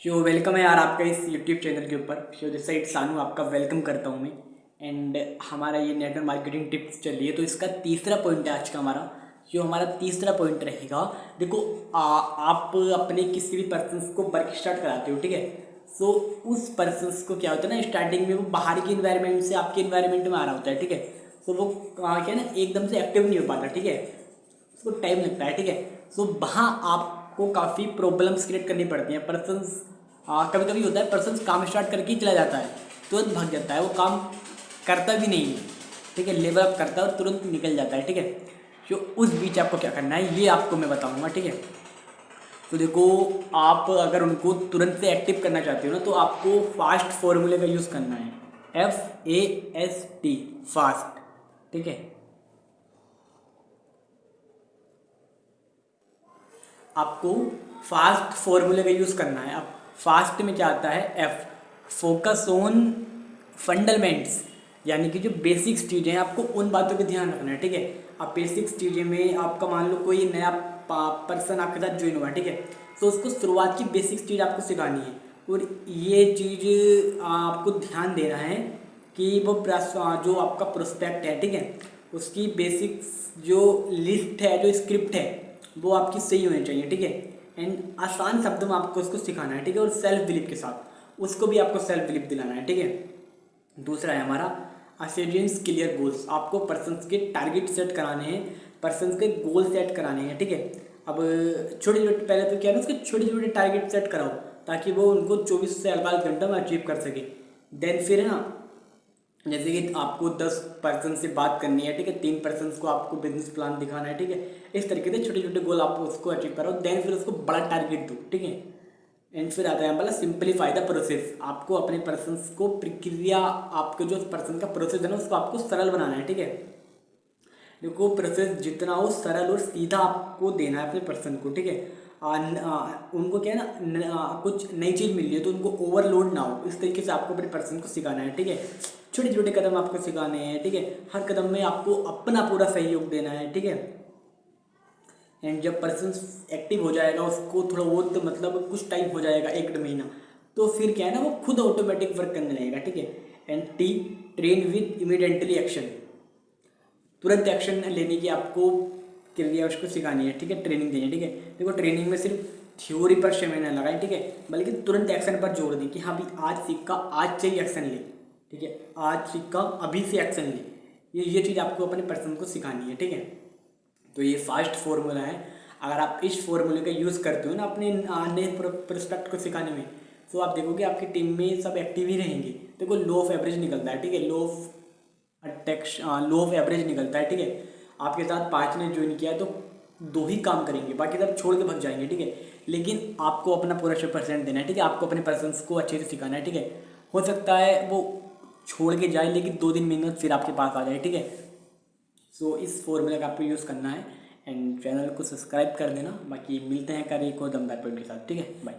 Welcome है यार आपका इस यूट्यूब चैनल के ऊपर। दिस साइड सानू आपका वेलकम करता हूँ मैं। एंड हमारा ये नेटवर्क मार्केटिंग टिप्स चल रही है, तो इसका तीसरा पॉइंट है आज का हमारा। हमारा तीसरा पॉइंट रहेगा। देखो आप अपने किसी भी पर्सन को वर्क स्टार्ट कराते हो, ठीक है। सो उस पर्सन को क्या होता है ना, स्टार्टिंग में वो बाहर की इन्वायरमेंट से आपके इन्वायरमेंट में आ रहा होता है, ठीक है। सो वो क्या है ना, एकदम से एक्टिव नहीं हो पाता, ठीक है। उसको टाइम लगता है, ठीक है। सो वहाँ आपको काफ़ी प्रॉब्लम्स क्रिएट करनी पड़ती हैं। पर्सन्स कभी कभी होता है, पर्सन काम स्टार्ट करके ही चला जाता है, तुरंत भाग जाता है, वो काम करता भी नहीं है, ठीक है। लेवल अप करता है और तुरंत निकल जाता है, ठीक है। जो उस बीच आपको क्या करना है ये आपको मैं बताऊंगा, ठीक है। तो देखो, आप अगर उनको तुरंत से एक्टिव करना चाहते हो ना, तो आपको फास्ट फॉर्मूले का यूज़ करना है। FAST, फास्ट, ठीक है। आपको फास्ट फॉर्मूले का यूज़ करना है। अब फास्ट में क्या आता है, F, फोकस ऑन फंडामेंट्स, यानी कि जो बेसिक्स चीज़ें हैं आपको उन बातों पे ध्यान रखना है, ठीक है। अब बेसिक्स चीज़ें में आपका मान लो कोई नया पर्सन आपके साथ ज्वाइन हुआ, ठीक है। तो उसको शुरुआत की बेसिक्स चीज़ आपको सिखानी है, और ये चीज़ आपको ध्यान देना है कि वो जो आपका प्रोस्पेक्ट है, ठीक है, उसकी बेसिक्स जो लिस्ट है, जो स्क्रिप्ट है, वो आपकी सही होनी चाहिए, ठीक है। एंड आसान शब्दों में आपको उसको सिखाना है, ठीक है। और सेल्फ बिलीफ के साथ उसको भी आपको सेल्फ बिलीफ दिलाना है, ठीक है। दूसरा है हमारा अचीवमेंट्स क्लियर गोल्स। आपको पर्सन्स के टारगेट सेट कराने हैं, पर्सन्स के गोल सेट कराने हैं, ठीक है। अब छोटे छोटे, पहले तो क्या है ना, उसके छोटे छोटे टारगेट सेट कराओ ताकि वो उनको 24 से 48 घंटे में अचीव कर सके। देन फिर है ना, जैसे कि आपको 10 पर्सन से बात करनी है, ठीक है। 3 पर्सन को आपको बिजनेस प्लान दिखाना है, ठीक है। इस तरीके से छोटे छोटे गोल आप उसको अचीव करो, देन फिर उसको बड़ा टारगेट दो, ठीक है। एंड फिर आता है मतलब सिंपलीफाई द प्रोसेस। आपको अपने पर्सन को प्रक्रिया, आपके जो पर्सन का प्रोसेस है ना, उसको आपको सरल बनाना है, ठीक है। देखो, प्रोसेस जितना हो सरल और सीधा आपको देना है अपने पर्सन को, ठीक है। उनको क्या है ना, कुछ नई चीज़ मिल रही है तो उनको ओवरलोड ना हो, इस तरीके से आपको अपने पर्सन को सिखाना है, ठीक है। छोटे छोटे कदम आपको सिखाने हैं, ठीक है। हर कदम में आपको अपना पूरा सहयोग देना है, ठीक है। एंड जब पर्सन एक्टिव हो जाएगा, उसको थोड़ा बहुत मतलब कुछ टाइम हो जाएगा, 1 महीना, तो फिर क्या है ना, वो खुद ऑटोमेटिक वर्क करने लगेगा, ठीक है। And T, train with immediately action. तुरंत एक्शन लेने की आपको क्रिया उसको सिखानी है, ठीक है, ट्रेनिंग देनी है, ठीक है। देखो, ट्रेनिंग में सिर्फ थ्योरी पर समय न लगाए, ठीक है, बल्कि तुरंत एक्शन पर जोर दें कि हाँ भाई, आज सीखा, आज से ही एक्शन ले, ठीक है। आज सीखा, अभी से एक्शन ले। ये चीज़ आपको अपने पर्सन को सिखानी है, ठीक है। तो ये फास्ट फॉर्मूला है। अगर आप इस फॉर्मूले का यूज़ करते हो ना अपने नए प्रोस्पेक्ट को सिखाने में, तो आप देखोगे आपकी टीम में सब एक्टिव ही रहेंगे। देखो, लो ऑफ एवरेज निकलता है, ठीक है। लो ऑफ एवरेज निकलता है, ठीक है। आपके साथ 5 ने ज्वाइन किया है तो 2 ही काम करेंगे, बाकी सब छोड़ के भाग जाएंगे, ठीक है। लेकिन आपको अपना पूरा 100% देना है, ठीक है। आपको अपने पर्सन्स को अच्छे से सिखाना है, ठीक है। हो सकता है वो छोड़ के जाए, लेकिन 2 दिन मेहनत फिर आपके पास आ जाए, ठीक है। सो इस फॉर्मूला का आपको यूज़ करना है। एंड चैनल को सब्सक्राइब कर देना। बाकी मिलते हैं कल एक और दमदार पॉइंट के साथ, ठीक है। बाय।